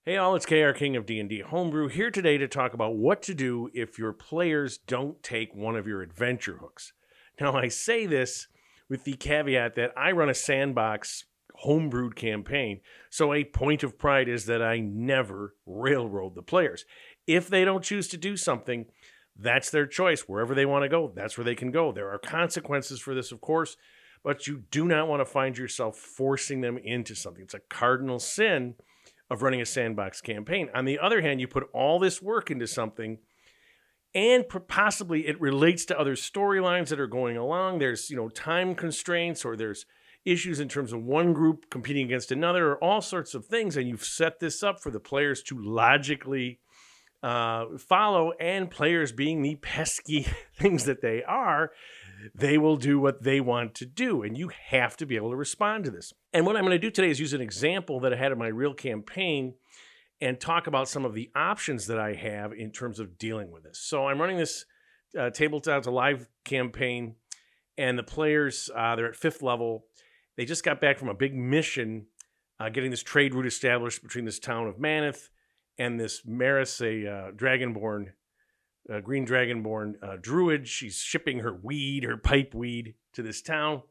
Hey all, it's KR King of D&D Homebrew here today to talk about what to do if your players don't take one of your adventure hooks. Now I say this with the caveat that I run a sandbox homebrewed campaign, so a point of pride is that I never railroad the players. If they don't choose to do something, that's their choice. Wherever they want to go, that's where they can go. There are consequences for this, of course, but you do not want to find yourself forcing them into something. It's a cardinal sin of running a sandbox campaign. On the other hand, you put all this work into something and possibly it relates to other storylines that are going along. There's, time constraints, or there's issues in terms of one group competing against another, or all sorts of things. And you've set this up for the players to logically follow, and players being the pesky things that they are, they will do what they want to do, and you have to be able to respond to this. And what I'm going to do today is use an example that I had in my real campaign and talk about some of the options that I have in terms of dealing with this. So I'm running this tabletop, it's a live campaign, and the players, they're at 5th level. They just got back from a big mission, getting this trade route established between this town of Maneth and this Maris, a dragonborn, green dragonborn druid. She's shipping her pipe weed to this town.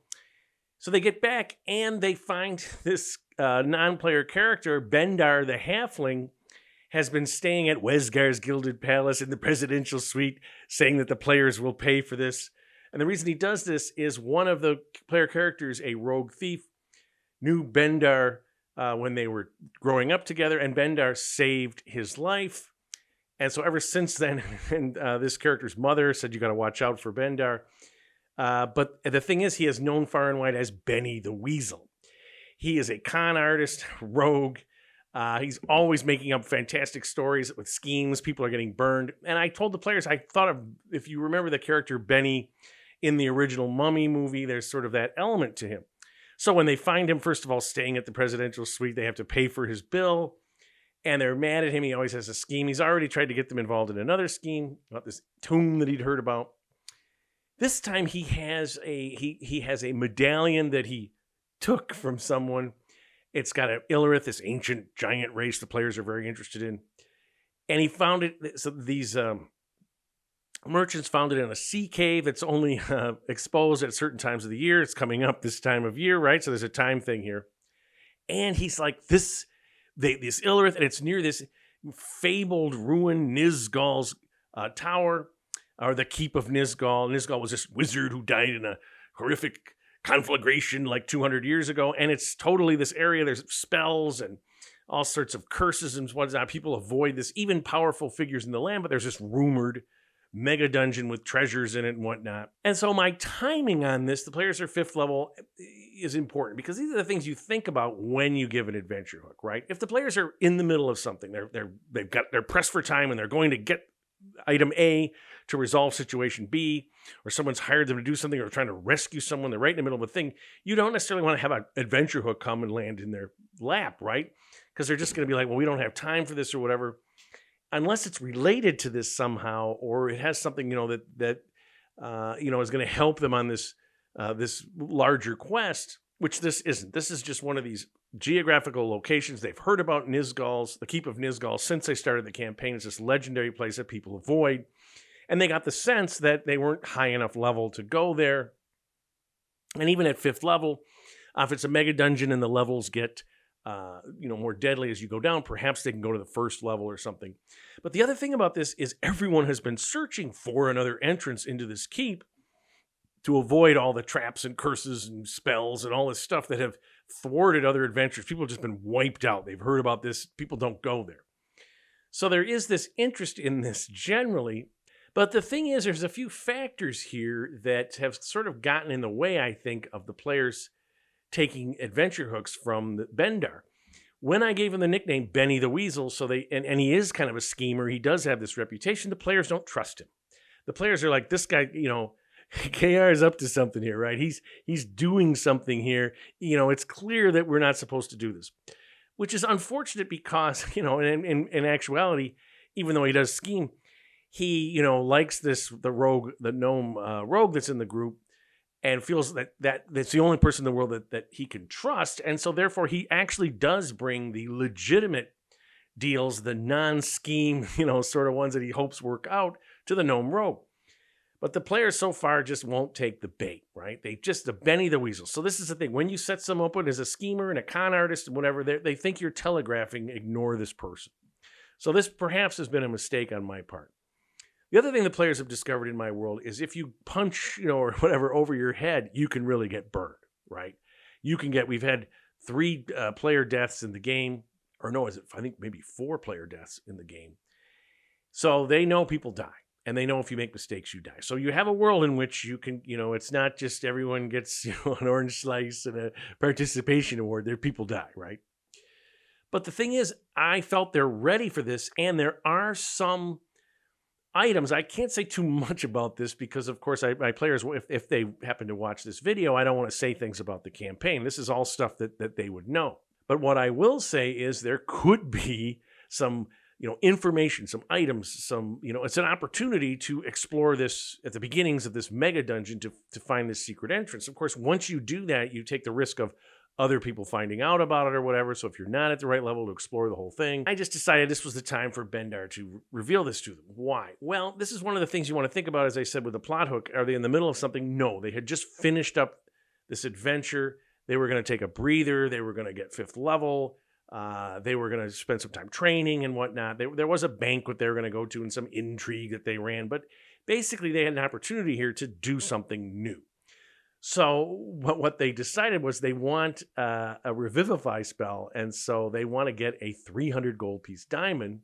So they get back and they find this non-player character, Bendar the halfling, has been staying at Wesgar's Gilded Palace in the presidential suite, saying that the players will pay for this. And the reason he does this is one of the player characters, a rogue thief, knew Bendar when they were growing up together, and Bendar saved his life. And so ever since then, and this character's mother said, you got to watch out for Bendar. But the thing is, he is known far and wide as Benny the Weasel. He is a con artist, rogue. He's always making up fantastic stories with schemes. People are getting burned. And I told the players, I thought of, if you remember the character Benny in the original Mummy movie, there's sort of that element to him. So when they find him, first of all, staying at the presidential suite, they have to pay for his bill. And they're mad at him. He always has a scheme. He's already tried to get them involved in another scheme about this tomb that he'd heard about. This time he has a medallion that he took from someone. It's got an Illyrith, this ancient giant race the players are very interested in. And he found it. So these merchants found it in a sea cave that's only exposed at certain times of the year. It's coming up this time of year, right? So there's a time thing here. And he's like, this Illyrith, and it's near this fabled ruin, Nizgal's tower, or the keep of Nizgal. Nizgal was this wizard who died in a horrific conflagration like 200 years ago, and it's totally this area. There's spells and all sorts of curses and whatnot. People avoid this, even powerful figures in the land, but there's this rumored mega dungeon with treasures in it and whatnot. And so my timing on this, the players are 5th level, is important because these are the things you think about when you give an adventure hook, right? If the players are in the middle of something, they're pressed for time and they're going to get item A to resolve situation B, or someone's hired them to do something or trying to rescue someone, they're right in the middle of a thing, you don't necessarily want to have an adventure hook come and land in their lap, right? Because they're just going to be like, well, we don't have time for this or whatever. Unless it's related to this somehow, or it has something, that is going to help them on this larger quest, which this isn't. This is just one of these geographical locations. They've heard about the Keep of Nizgal since they started the campaign. It's this legendary place that people avoid. And they got the sense that they weren't high enough level to go there. And even at 5th level, if it's a mega dungeon and the levels get more deadly as you go down, perhaps they can go to the 1st level or something. But the other thing about this is everyone has been searching for another entrance into this keep to avoid all the traps and curses and spells and all this stuff that have thwarted other adventures. People have just been wiped out. They've heard about this. People don't go there. So there is this interest in this generally. But the thing is, there's a few factors here that have sort of gotten in the way, I think, of the players taking adventure hooks from Bendar. When I gave him the nickname Benny the Weasel, and he is kind of a schemer, he does have this reputation, the players don't trust him. The players are like, this guy, KR is up to something here, right? He's doing something here. It's clear that we're not supposed to do this, which is unfortunate because, in actuality, even though he does scheme, he, likes the gnome rogue that's in the group, and feels that that's the only person in the world that he can trust. And so therefore he actually does bring the legitimate deals, the non-scheme, sort of ones that he hopes work out, to the gnome rogue. But the players so far just won't take the bait, right? They just, the Benny the Weasel. So this is the thing. When you set someone up as a schemer and a con artist and whatever, they think you're telegraphing, ignore this person. So this perhaps has been a mistake on my part. The other thing the players have discovered in my world is if you punch, or whatever over your head, you can really get burned, right? We've had 3 player deaths in the game, or no, I think maybe 4 player deaths in the game. So they know people die. And they know if you make mistakes, you die. So you have a world in which you can, it's not just everyone gets an orange slice and a participation award. There, people die, right? But the thing is, I felt they're ready for this. And there are some items. I can't say too much about this because, of course, my players, if they happen to watch this video, I don't want to say things about the campaign. This is all stuff that they would know. But what I will say is there could be some information, some items, it's an opportunity to explore this at the beginnings of this mega dungeon to find this secret entrance. Of course, once you do that, you take the risk of other people finding out about it or whatever. So if you're not at the right level to explore the whole thing, I just decided this was the time for Bendar to reveal this to them. Why? Well, this is one of the things you want to think about, as I said, with the plot hook. Are they in the middle of something? No, they had just finished up this adventure. They were going to take a breather. They were going to get 5th level. They were going to spend some time training and whatnot. There was a banquet they were going to go to and some intrigue that they ran. But basically, they had an opportunity here to do something new. So what they decided was they want a revivify spell. And so they want to get a 300 gold piece diamond.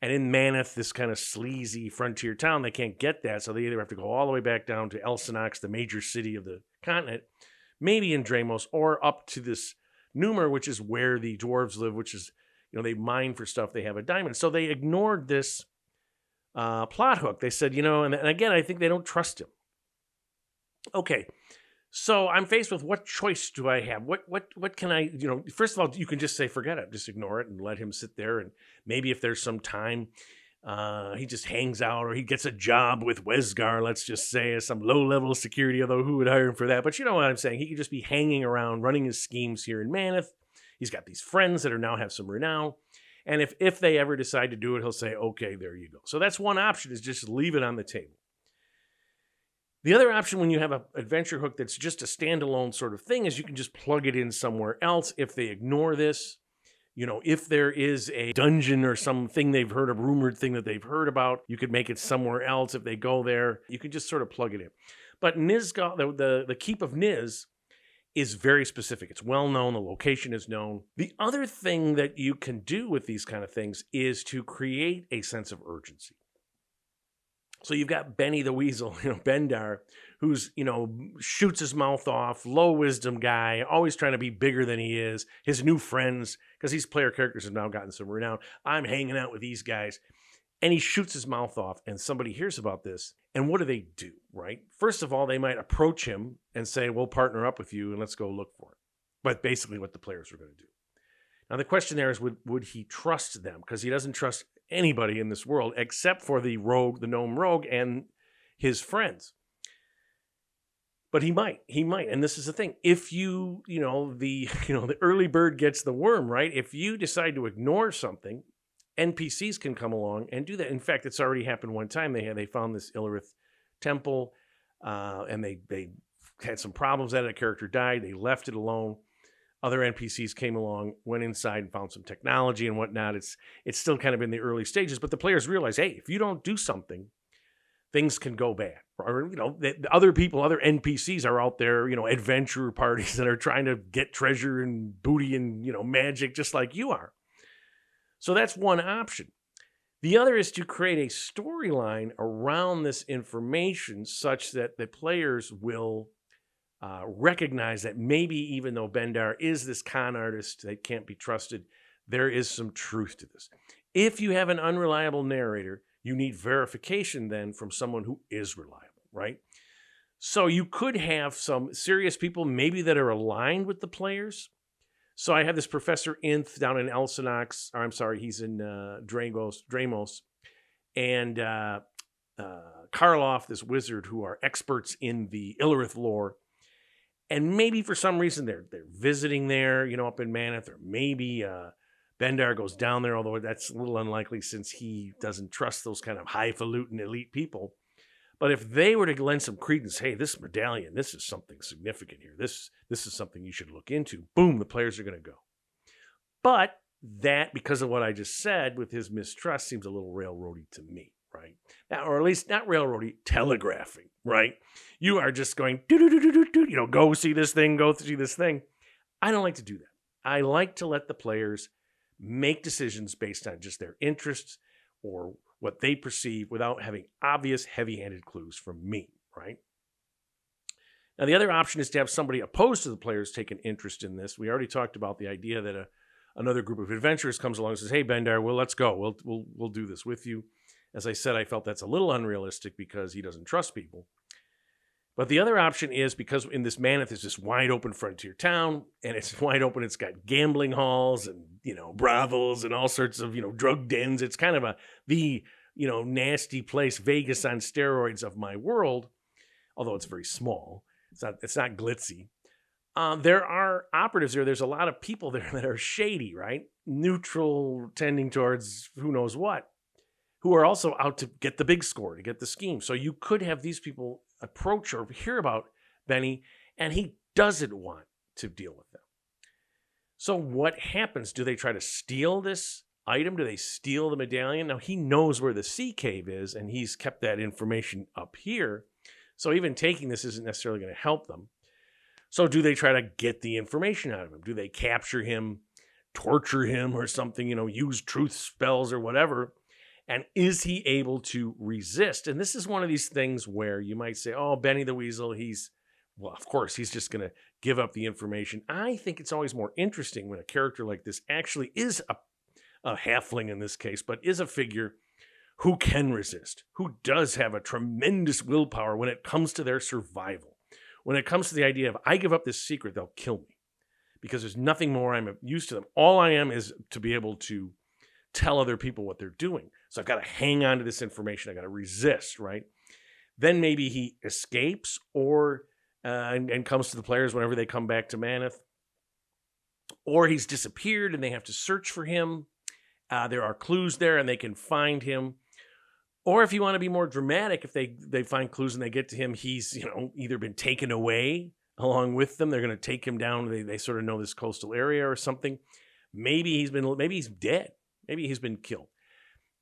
And in Maneth, this kind of sleazy frontier town, they can't get that. So they either have to go all the way back down to Elsinox, the major city of the continent, maybe in Dramos, or up to this Numer, which is where the dwarves live, which is, they mine for stuff. They have a diamond. So they ignored this plot hook. They said, and again, I think they don't trust him. Okay, so I'm faced with what choice do I have? What can I, first of all, you can just say, forget it. Just ignore it and let him sit there. And maybe if there's some time, he just hangs out, or he gets a job with Wesgar, let's just say, as some low-level security, although who would hire him for that? But you know what I'm saying. He could just be hanging around, running his schemes here in Maneth. He's got these friends that now have some renown. And if they ever decide to do it, he'll say, okay, there you go. So that's one option, is just leave it on the table. The other option, when you have an adventure hook that's just a standalone sort of thing, is you can just plug it in somewhere else. If they ignore this, if there is a dungeon or something they've heard, a rumored thing that they've heard about, you could make it somewhere else. If they go there, you can just sort of plug it in. But Nizgal, the keep of Niz, is very specific. It's well known. The location is known. The other thing that you can do with these kind of things is to create a sense of urgency. So you've got Benny the Weasel, Bendar, who's, shoots his mouth off, low wisdom guy, always trying to be bigger than he is. His new friends, because these player characters have now gotten some renown. I'm hanging out with these guys. And he shoots his mouth off, and somebody hears about this. And what do, right? First of all, they might approach him and say, we'll partner up with you and let's go look for it. But basically what the players were going to do. Now, the question there is, would he trust them? Because he doesn't trust anybody in this world except for the gnome rogue and his friends. But he might. And this is the thing. If the early bird gets the worm, right? If you decide to ignore something, NPCs can come along and do that. In fact, it's already happened one time. They found this Illyrith temple, and they had some problems at it. A character died. They left it alone. Other NPCs came along, went inside and found some technology and whatnot. It's still kind of in the early stages, but the players realize, hey, if you don't do something, things can go bad. Or, other people, other NPCs are out there, adventure parties that are trying to get treasure and booty and, magic just like you are. So that's one option. The other is to create a storyline around this information such that the players will recognize that maybe even though Bendar is this con artist that can't be trusted, there is some truth to this. If you have an unreliable narrator, you need verification then from someone who is reliable, right? So you could have some serious people maybe that are aligned with the players. So I have this Professor Inth down in Elsinox, or I'm sorry, he's in Dramos, and Karloff, this wizard, who are experts in the Illyrith lore. And maybe for some reason they're visiting there, up in Maneth, or maybe Bendar goes down there, although that's a little unlikely since he doesn't trust those kind of highfalutin elite people. But if they were to lend some credence, hey, this medallion, this is something significant here. This is something you should look into. Boom, the players are going to go. But that, because of what I just said, with his mistrust, seems a little railroady to me, right? Now, or at least not railroady, telegraphing, right? You are just going, go see this thing, go see this thing. I don't like to do that. I like to let the players make decisions based on just their interests or what they perceive without having obvious heavy-handed clues from me, right? Now, the other option is to have somebody opposed to the players take an interest in this. We already talked about the idea that another group of adventurers comes along and says, hey, Bendar, well, let's go. We'll do this with you. As I said, I felt that's a little unrealistic because he doesn't trust people. But the other option is, because in this Maneth is this wide open frontier town, and it's wide open, it's got gambling halls and, brothels and all sorts of, drug dens. It's kind of the nasty place, Vegas on steroids of my world, although it's very small. It's not glitzy. There are operatives there. There's a lot of people there that are shady, right? Neutral, tending towards who knows what, who are also out to get the big score, to get the scheme. So you could have these people approach or hear about Benny, and he doesn't want to deal with them. So what happens? Do they try to steal this item? Do they steal the medallion? Now, he knows where the sea cave is, and he's kept that information up here. So even taking this isn't necessarily going to help them. So do they try to get the information out of him? Do they capture him, torture him or something, use truth spells or whatever? And is he able to resist? And this is one of these things where you might say, oh, Benny the Weasel, of course, he's just going to give up the information. I think it's always more interesting when a character like this actually is a halfling in this case, but is a figure who can resist, who does have a tremendous willpower when it comes to their survival. When it comes to the idea of, I give up this secret, they'll kill me. Because there's nothing more I'm used to them. All I am is to be able to tell other people what they're doing. So I've got to hang on to this information. I've got to resist, right? Then maybe he escapes or and comes to the players whenever they come back to Maneth. Or he's disappeared and they have to search for him. There are clues there and they can find him. Or if you want to be more dramatic, if they find clues and they get to him, he's either been taken away along with them. They're going to take him down. They sort of know this coastal area or something. Maybe he's dead. Maybe he's been killed.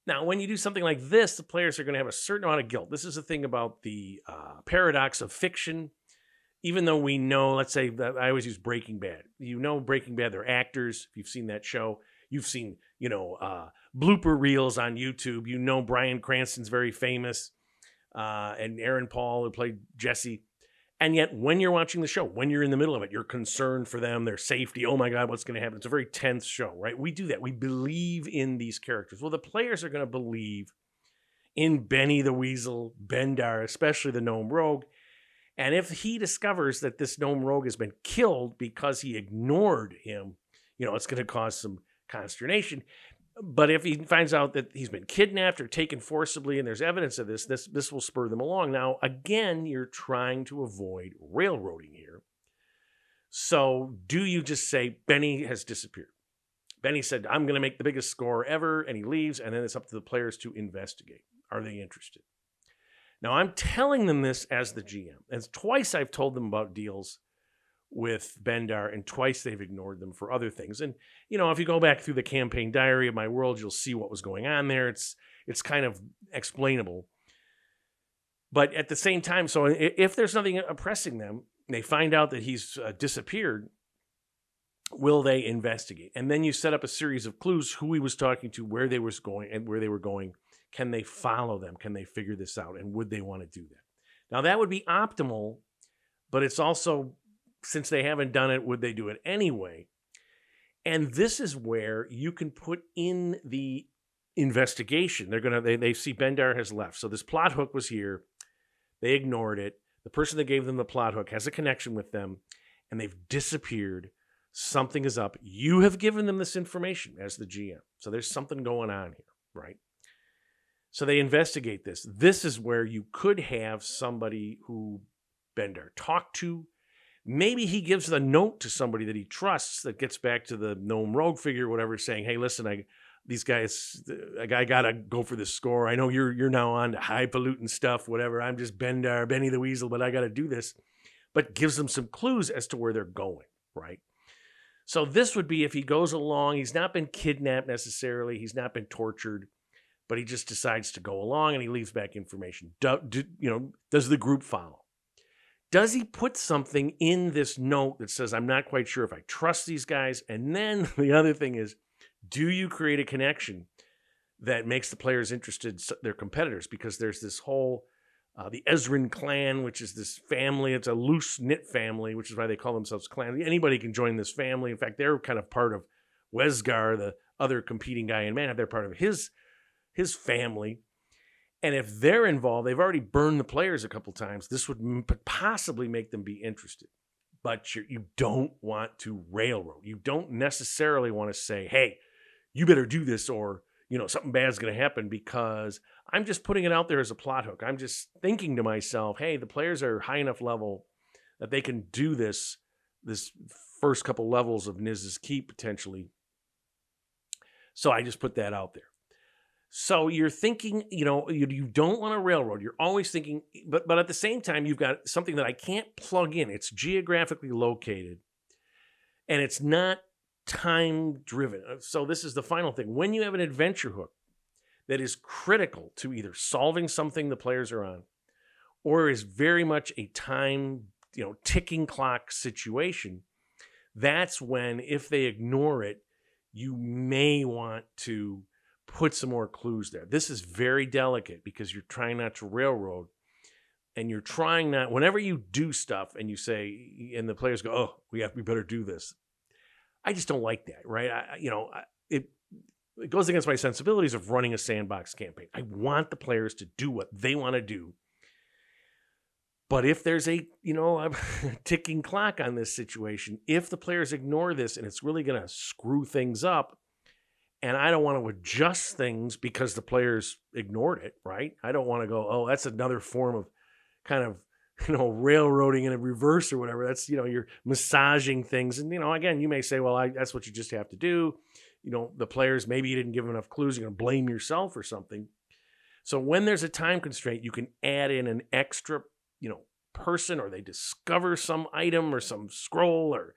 Now, when you do something like this, the players are going to have a certain amount of guilt. This is the thing about the paradox of fiction. Even though we know, let's say, that I always use Breaking Bad. Breaking Bad, they're actors. If you've seen that show, you've seen, blooper reels on YouTube. Bryan Cranston's very famous, and Aaron Paul, who played Jesse. And yet, when you're watching the show, when you're in the middle of it, you're concerned for them, their safety. Oh my God, what's going to happen? It's a very tense show, right? We do that. We believe in these characters. Well, the players are going to believe in Benny the Weasel, Bendar, especially the gnome rogue. And if he discovers that this gnome rogue has been killed because he ignored him, it's going to cause some consternation. But if he finds out that he's been kidnapped or taken forcibly and there's evidence of this will spur them along. Now, again, you're trying to avoid railroading here. So do you just say, Benny has disappeared? Benny said, I'm going to make the biggest score ever, and he leaves, and then it's up to the players to investigate. Are they interested? Now, I'm telling them this as the GM. And twice I've told them about deals with Bendar, and twice they've ignored them for other things. And, if you go back through the campaign diary of my world, you'll see what was going on there. It's kind of explainable. But at the same time, so if there's nothing oppressing them, they find out that he's disappeared, will they investigate? And then you set up a series of clues, who he was talking to, where they was going, and where they were going. Can they follow them? Can they figure this out? And would they want to do that? Now, that would be optimal, but it's also, since they haven't done it, would they do it anyway? And this is where you can put in the investigation. They see Bendar has left. So this plot hook was here. They ignored it. The person that gave them the plot hook has a connection with them, and they've disappeared. Something is up. You have given them this information as the GM. So there's something going on here, right? So they investigate this. This is where you could have somebody who Bendar talked to. Maybe he gives the note to somebody that he trusts that gets back to the gnome rogue figure or whatever, saying, hey, listen, these guys, I got to go for this score. I know you're now on to highfalutin stuff, whatever. I'm just Benny the Weasel, but I got to do this. But gives them some clues as to where they're going, right? So this would be if he goes along, he's not been kidnapped necessarily, he's not been tortured, but he just decides to go along and he leaves back information. Does the group follow? Does he put something in this note that says, I'm not quite sure if I trust these guys? And then the other thing is, do you create a connection that makes the players interested, their competitors? Because there's this whole, the Ezrin clan, which is this family. It's a loose-knit family, which is why they call themselves clans. Anybody can join this family. In fact, they're kind of part of Wesgar, the other competing guy in Mana. They're part of his family. And if they're involved, they've already burned the players a couple times. This would possibly make them be interested. But you don't want to railroad. You don't necessarily want to say, hey, you better do this or, something bad's going to happen, because I'm just putting it out there as a plot hook. I'm just thinking to myself, hey, the players are high enough level that they can do this first couple levels of Niz's Keep potentially. So I just put that out there. So you're thinking, you don't want to railroad. You're always thinking, but at the same time, you've got something that I can't plug in. It's geographically located, and it's not time driven. So this is the final thing. When you have an adventure hook that is critical to either solving something the players are on, or is very much a time, ticking clock situation, that's when, if they ignore it, you may want to put some more clues there. This is very delicate because you're trying not to railroad, and you're trying not, whenever you do stuff and you say, and the players go, oh, we better do this. I just don't like that, right? It goes against my sensibilities of running a sandbox campaign. I want the players to do what they want to do. But if there's a ticking clock on this situation, if the players ignore this and it's really going to screw things up, and I don't want to adjust things because the players ignored it, right? I don't want to go, oh, that's another form of kind of, railroading in a reverse or whatever. That's, you're massaging things. And, again, you may say, well, that's what you just have to do. The players, maybe you didn't give them enough clues. You're going to blame yourself or something. So when there's a time constraint, you can add in an extra, person, or they discover some item or some scroll or,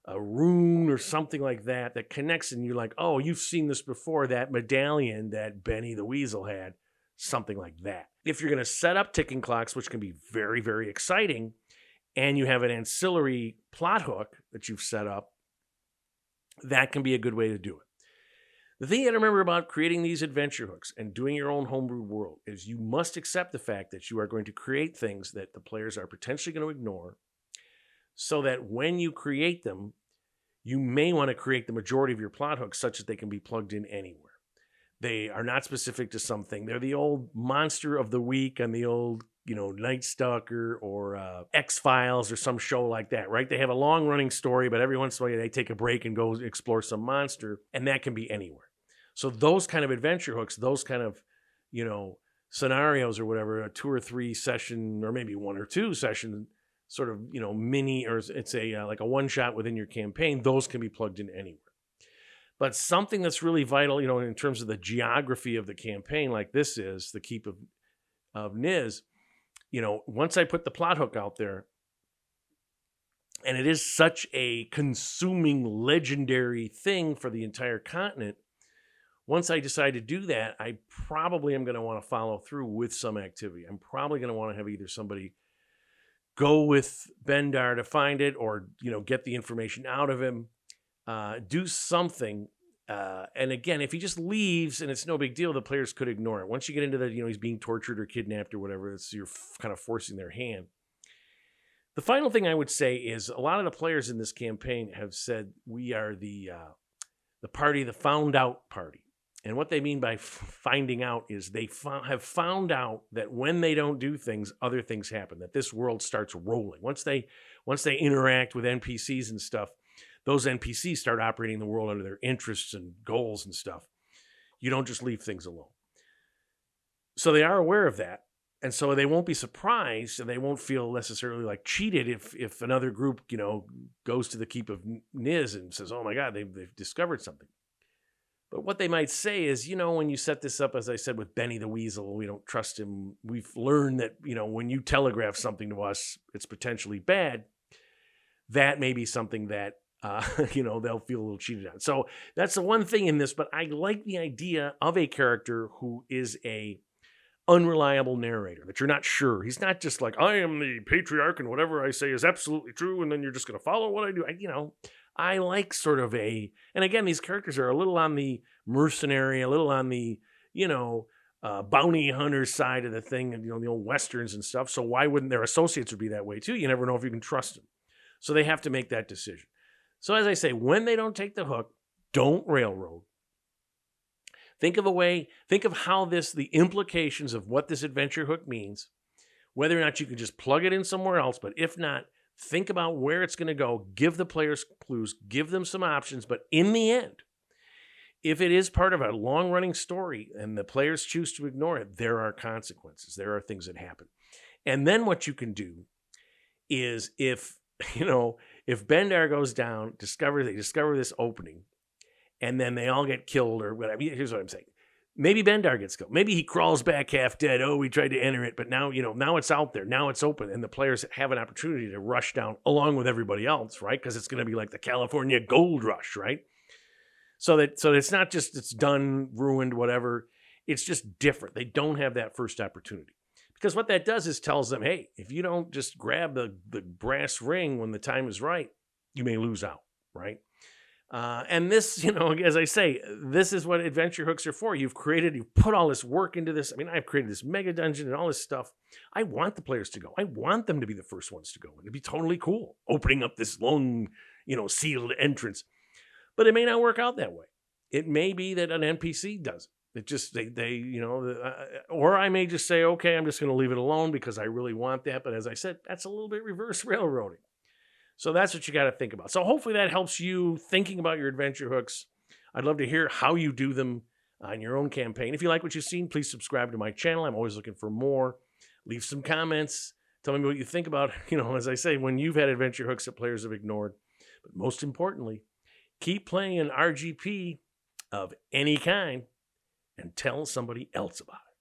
a rune or something like that connects, and you're like, oh, you've seen this before, that medallion that Benny the Weasel had, something like that. If you're going to set up ticking clocks, which can be very, very exciting, and you have an ancillary plot hook that you've set up, that can be a good way to do it. The thing you got to remember about creating these adventure hooks and doing your own homebrewed world is you must accept the fact that you are going to create things that the players are potentially going to ignore, so that when you create them, you may want to create the majority of your plot hooks such that they can be plugged in anywhere. They are not specific to something. They're the old monster of the week on the old, Night Stalker or X-Files or some show like that, right? They have a long-running story, but every once in a while they take a break and go explore some monster, and that can be anywhere. So those kind of adventure hooks, those kind of, scenarios or whatever, a 2 or 3 session or maybe 1 or 2 session sort of, mini, or it's a like a one-shot within your campaign, those can be plugged in anywhere. But something that's really vital, in terms of the geography of the campaign, like this is the Keep of Niz, once I put the plot hook out there, and it is such a consuming, legendary thing for the entire continent, once I decide to do that, I probably am going to want to follow through with some activity. I'm probably going to want to have either somebody go with Bendar to find it, or, get the information out of him, do something. And again, if he just leaves and it's no big deal, the players could ignore it. Once you get into the, he's being tortured or kidnapped or whatever, you're kind of forcing their hand. The final thing I would say is a lot of the players in this campaign have said we are the party, the found out party. And what they mean by finding out is they have found out that when they don't do things, other things happen, that this world starts rolling. Once they interact with NPCs and stuff, those NPCs start operating the world under their interests and goals and stuff. You don't just leave things alone. So they are aware of that. And so they won't be surprised, and they won't feel necessarily like cheated if another group, goes to the keep of Niz and says, oh my God, they've discovered something. But what they might say is, when you set this up, as I said, with Benny the Weasel, we don't trust him. We've learned that, when you telegraph something to us, it's potentially bad. That may be something that, they'll feel a little cheated on. So that's the one thing in this, but I like the idea of a character who is a unreliable narrator, that you're not sure. He's not just like, I am the patriarch and whatever I say is absolutely true, and then you're just going to follow what I do. I like sort of and again, these characters are a little on the mercenary, a little on the, bounty hunter side of the thing, and, the old Westerns and stuff. So why wouldn't their associates would be that way too? You never know if you can trust them. So they have to make that decision. So as I say, when they don't take the hook, don't railroad. Think of how the implications of what this adventure hook means, whether or not you can just plug it in somewhere else, but if not, think about where it's going to go, give the players clues, give them some options, but in the end, if it is part of a long-running story and the players choose to ignore it, there are consequences. There are things that happen. And then what you can do is if Bendar goes down, they discover this opening, and then they all get killed or whatever. Here's what I'm saying. Maybe Bendar gets killed. Maybe he crawls back half dead. Oh, we tried to enter it, but now, now it's out there. Now it's open, and the players have an opportunity to rush down along with everybody else, right? Because it's going to be like the California gold rush, right? So it's not just it's done, ruined, whatever. It's just different. They don't have that first opportunity. Because what that does is tells them, hey, if you don't just grab the brass ring when the time is right, you may lose out, right? And this, as I say, this is what adventure hooks are for. You've put all this work into this. I mean, I've created this mega dungeon and all this stuff. I want the players to go. I want them to be the first ones to go. It'd be totally cool, opening up this long, sealed entrance. But it may not work out that way. It may be that an NPC does it. It just, or I may just say, okay, I'm just going to leave it alone because I really want that. But as I said, that's a little bit reverse railroading. So that's what you got to think about. So hopefully that helps you thinking about your adventure hooks. I'd love to hear how you do them on your own campaign. If you like what you've seen, please subscribe to my channel. I'm always looking for more. Leave some comments. Tell me what you think about, as I say, when you've had adventure hooks that players have ignored. But most importantly, keep playing an RGP of any kind and tell somebody else about it.